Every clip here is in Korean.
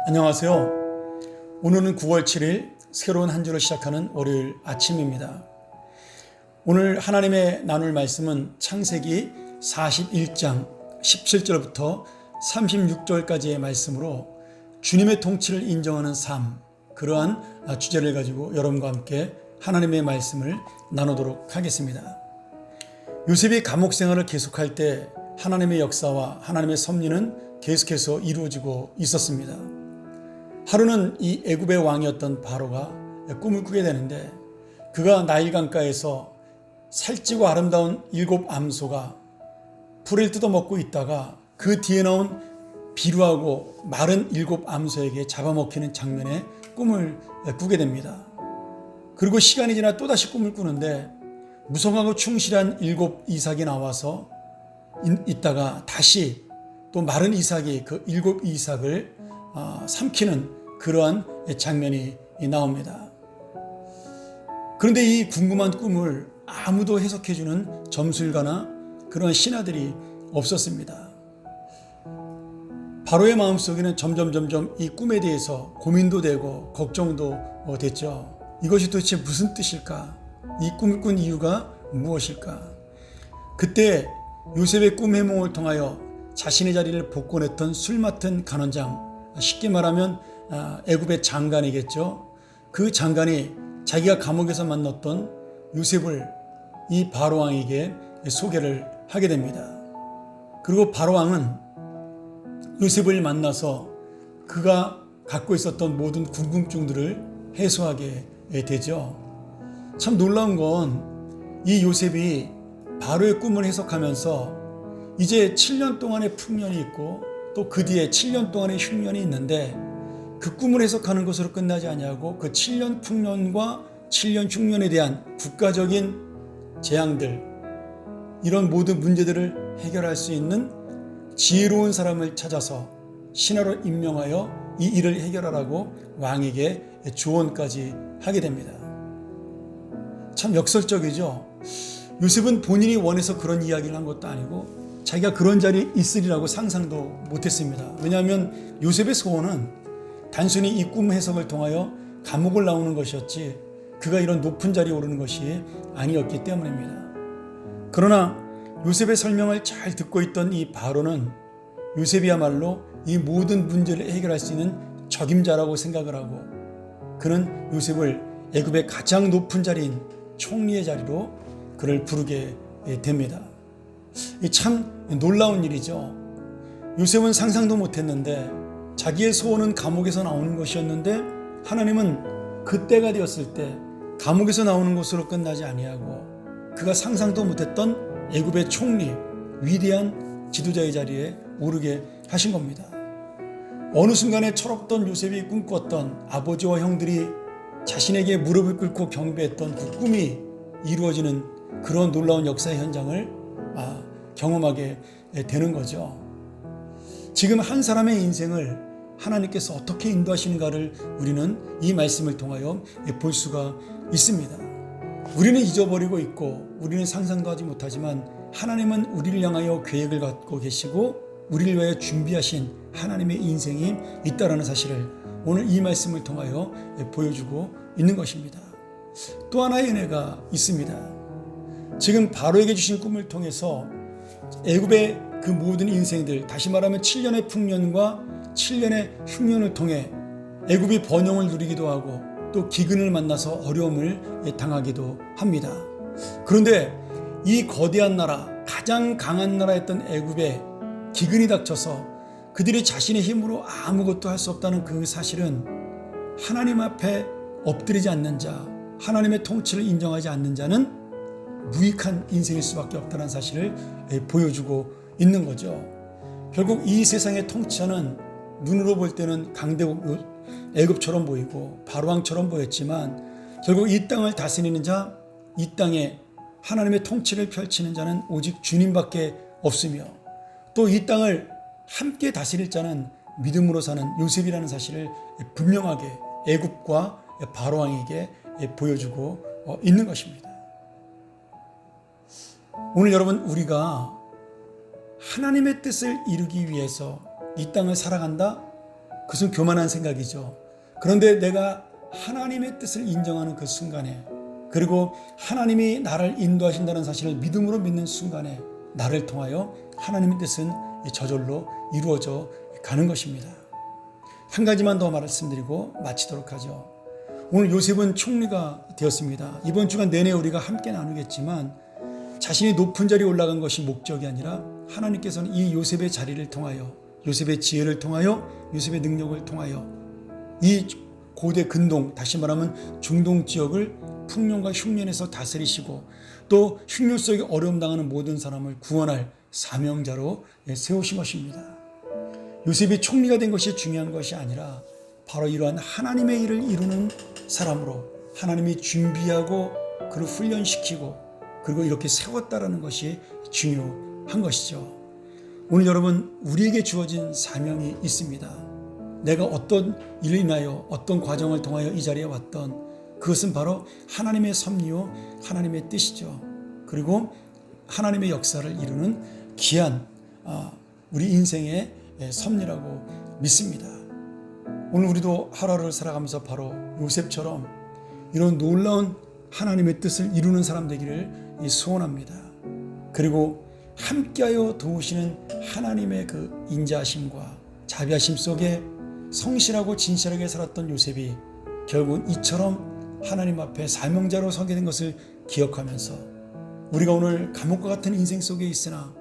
안녕하세요. 오늘은 9월 7일 새로운 한 주를 시작하는 월요일 아침입니다. 오늘 하나님의 나눌 말씀은 창세기 41장 17절부터 36절까지의 말씀으로 주님의 통치를 인정하는 삶, 그러한 주제를 가지고 여러분과 함께 하나님의 말씀을 나누도록 하겠습니다. 요셉이 감옥 생활을 계속할 때 하나님의 역사와 하나님의 섭리는 계속해서 이루어지고 있었습니다. 하루는 이 애굽의 왕이었던 바로가 꿈을 꾸게 되는데, 그가 나일강가에서 살찌고 아름다운 7 암소가 풀을 뜯어먹고 있다가 그 뒤에 나온 비루하고 마른 7 암소에게 잡아먹히는 장면의 꿈을 꾸게 됩니다. 그리고 시간이 지나 또다시 꿈을 꾸는데 무성하고 충실한 7 이삭이 나와서 있다가 다시 또 마른 이삭이 그 7 이삭을 삼키는 그러한 장면이 나옵니다. 그런데 이 궁금한 꿈을 아무도 해석해주는 점술가나 그런 신하들이 없었습니다. 바로의 마음속에는 점점 이 꿈에 대해서 고민도 되고 걱정도 됐죠. 이것이 도대체 무슨 뜻일까? 이 꿈을 꾼 이유가 무엇일까? 그때 요셉의 꿈 해몽을 통하여 자신의 자리를 복권했던 술 맡은 간원장, 쉽게 말하면 애굽의 장관이겠죠. 그 장관이 자기가 감옥에서 만났던 요셉을 이 바로왕에게 소개를 하게 됩니다. 그리고 바로왕은 요셉을 만나서 그가 갖고 있었던 모든 궁금증들을 해소하게 되죠. 참 놀라운 건 이 요셉이 바로의 꿈을 해석하면서 이제 7년 동안의 풍년이 있고 또 그 뒤에 7년 동안의 흉년이 있는데, 그 꿈을 해석하는 것으로 끝나지 아니하고 그 7년 풍년과 7년 흉년에 대한 국가적인 재앙들, 이런 모든 문제들을 해결할 수 있는 지혜로운 사람을 찾아서 신하로 임명하여 이 일을 해결하라고 왕에게 조언까지 하게 됩니다. 참 역설적이죠. 요셉은 본인이 원해서 그런 이야기를 한 것도 아니고 자기가 그런 자리에 있으리라고 상상도 못했습니다. 왜냐하면 요셉의 소원은 단순히 이 꿈 해석을 통하여 감옥을 나오는 것이었지 그가 이런 높은 자리에 오르는 것이 아니었기 때문입니다. 그러나 요셉의 설명을 잘 듣고 있던 이 바로는 요셉이야말로 이 모든 문제를 해결할 수 있는 적임자라고 생각을 하고, 그는 요셉을 애굽의 가장 높은 자리인 총리의 자리로 그를 부르게 됩니다. 참 놀라운 일이죠. 요셉은 상상도 못했는데 자기의 소원은 감옥에서 나오는 것이었는데, 하나님은 그때가 되었을 때 감옥에서 나오는 것으로 끝나지 아니하고 그가 상상도 못했던 애굽의 총리, 위대한 지도자의 자리에 오르게 하신 겁니다. 어느 순간에 철없던 요셉이 꿈꿨던 아버지와 형들이 자신에게 무릎을 꿇고 경배했던 그 꿈이 이루어지는 그런 놀라운 역사의 현장을 경험하게 되는 거죠. 지금 한 사람의 인생을 하나님께서 어떻게 인도하시는가를 우리는 이 말씀을 통하여 볼 수가 있습니다. 우리는 잊어버리고 있고 우리는 상상도 하지 못하지만 하나님은 우리를 향하여 계획을 갖고 계시고 우리를 위하여 준비하신 하나님의 인생이 있다는 사실을 오늘 이 말씀을 통하여 보여주고 있는 것입니다. 또 하나의 은혜가 있습니다. 지금 바로에게 주신 꿈을 통해서 애굽의 그 모든 인생들, 다시 말하면 7년의 풍년과 7년의 흉년을 통해 애굽이 번영을 누리기도 하고 또 기근을 만나서 어려움을 당하기도 합니다. 그런데 이 거대한 나라, 가장 강한 나라였던 애굽에 기근이 닥쳐서 그들이 자신의 힘으로 아무것도 할 수 없다는 그 사실은 하나님 앞에 엎드리지 않는 자, 하나님의 통치를 인정하지 않는 자는 무익한 인생일 수밖에 없다는 사실을 보여주고 있는 거죠. 결국 이 세상의 통치자는 눈으로 볼 때는 강대국 애굽처럼 보이고 바로왕처럼 보였지만 결국 이 땅을 다스리는 자, 이 땅에 하나님의 통치를 펼치는 자는 오직 주님밖에 없으며 또 이 땅을 함께 다스릴 자는 믿음으로 사는 요셉이라는 사실을 분명하게 애굽과 바로왕에게 보여주고 있는 것입니다. 오늘 여러분, 우리가 하나님의 뜻을 이루기 위해서 이 땅을 살아간다? 그것은 교만한 생각이죠. 그런데 내가 하나님의 뜻을 인정하는 그 순간에, 그리고 하나님이 나를 인도하신다는 사실을 믿음으로 믿는 순간에 나를 통하여 하나님의 뜻은 저절로 이루어져 가는 것입니다. 한 가지만 더 말씀드리고 마치도록 하죠. 오늘 요셉은 총리가 되었습니다. 이번 주간 내내 우리가 함께 나누겠지만 자신이 높은 자리에 올라간 것이 목적이 아니라 하나님께서는 이 요셉의 자리를 통하여, 요셉의 지혜를 통하여, 요셉의 능력을 통하여 이 고대 근동, 다시 말하면 중동 지역을 풍년과 흉년에서 다스리시고 또 흉년 속에 어려움 당하는 모든 사람을 구원할 사명자로 세우신 것입니다. 요셉이 총리가 된 것이 중요한 것이 아니라 바로 이러한 하나님의 일을 이루는 사람으로 하나님이 준비하고 그를 훈련시키고 그리고 이렇게 세웠다라는 것이 중요한 것이죠. 오늘 여러분, 우리에게 주어진 사명이 있습니다. 내가 어떤 일을 인하여 어떤 과정을 통하여 이 자리에 왔던 그것은 바로 하나님의 섭리요 하나님의 뜻이죠. 그리고 하나님의 역사를 이루는 귀한 우리 인생의 섭리라고 믿습니다. 오늘 우리도 하루하루를 살아가면서 바로 요셉처럼 이런 놀라운 하나님의 뜻을 이루는 사람 되기를 소원합니다. 그리고 함께하여 도우시는 하나님의 그 인자하심과 자비하심 속에 성실하고 진실하게 살았던 요셉이 결국은 이처럼 하나님 앞에 사명자로 서게 된 것을 기억하면서 우리가 오늘 감옥과 같은 인생 속에 있으나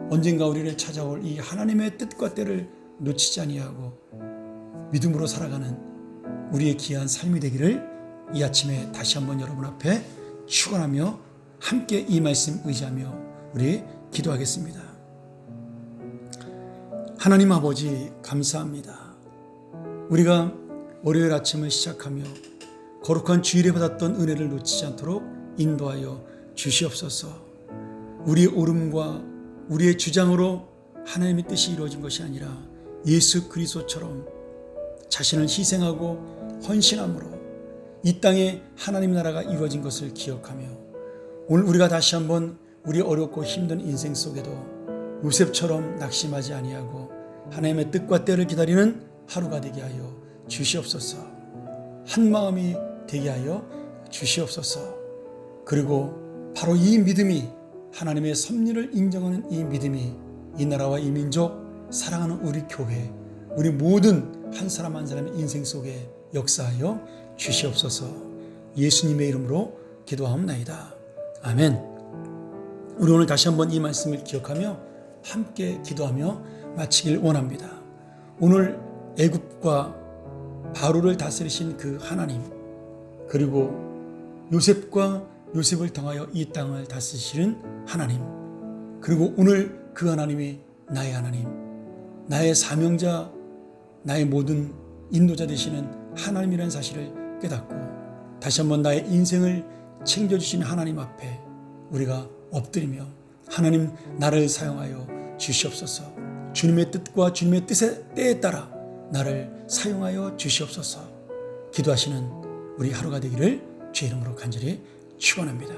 언젠가 우리를 찾아올 이 하나님의 뜻과 때를 놓치지 아니하고 믿음으로 살아가는 우리의 귀한 삶이 되기를 이 아침에 다시 한번 여러분 앞에 축원하며 함께 이 말씀 의지하며 우리 기도하겠습니다. 하나님 아버지, 감사합니다. 우리가 월요일 아침을 시작하며 거룩한 주일에 받았던 은혜를 놓치지 않도록 인도하여 주시옵소서. 우리의 오름과 우리의 주장으로 하나님의 뜻이 이루어진 것이 아니라 예수 그리스도처럼 자신을 희생하고 헌신함으로 이 땅에 하나님 나라가 이루어진 것을 기억하며 오늘 우리가 다시 한번 우리 어렵고 힘든 인생 속에도 요셉처럼 낙심하지 아니하고 하나님의 뜻과 때를 기다리는 하루가 되게 하여 주시옵소서. 한 마음이 되게 하여 주시옵소서. 그리고 바로 이 믿음이, 하나님의 섭리를 인정하는 이 믿음이 이 나라와 이 민족, 사랑하는 우리 교회, 우리 모든 한 사람 한 사람의 인생 속에 역사하여 주시옵소서. 예수님의 이름으로 기도하옵나이다. 아멘. 우리 오늘 다시 한번 이 말씀을 기억하며 함께 기도하며 마치길 원합니다. 오늘 애굽과 바로를 다스리신 그 하나님, 그리고 요셉과 요셉을 통하여 이 땅을 다스리시는 하나님, 그리고 오늘 그 하나님이 나의 하나님, 나의 사명자, 나의 모든 인도자 되시는 하나님이라는 사실을 깨닫고 다시 한번 나의 인생을 챙겨주시는 하나님 앞에 우리가 엎드리며 하나님, 나를 사용하여 주시옵소서. 주님의 뜻과 주님의 뜻의 때에 따라 나를 사용하여 주시옵소서. 기도하시는 우리 하루가 되기를 주의 이름으로 간절히 축원합니다.